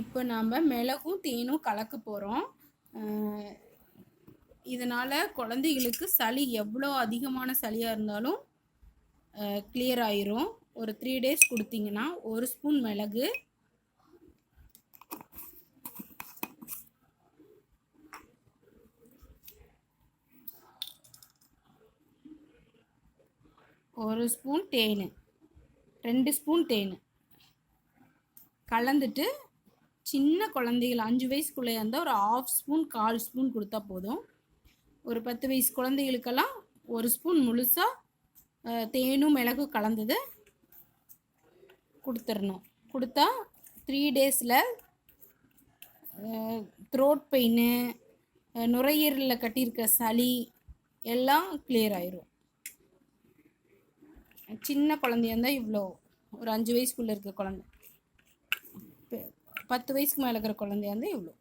இப்போ நாம் மிளகும் தேனும் கலக்க போகிறோம். இதனால் குழந்தைகளுக்கு சளி எவ்வளோ அதிகமான சளியாக இருந்தாலும் கிளியர் ஆயிரும். ஒரு 3 days கொடுத்தீங்கன்னா 1 ஸ்பூன் மிளகு, 1 ஸ்பூன் தேன், 2 ஸ்பூன் தேன் கலந்துட்டு சின்ன குழந்தைகள் 5 வயசுக்குள்ளே இருந்தால் ஒரு 1/2 ஸ்பூன் 1/4 ஸ்பூன் கொடுத்தா போதும். ஒரு 10 வயசு குழந்தைகளுக்கெல்லாம் 1 ஸ்பூன் முழுசாக தேனும் மிளகும் கலந்தது கொடுத்துடணும். கொடுத்தா 3 daysல த்ரோட் பெயின், நுரையீரலில் கட்டியிருக்க சளி எல்லாம் கிளியர் ஆயிரும். சின்ன குழந்தையா இருந்தால் இவ்வளோ, ஒரு 5 வயசுக்குள்ளே இருக்க குழந்தை, 10 வயசுக்கு மேலே இருக்கிற குழந்தையா இருந்தால் இவ்வளோ.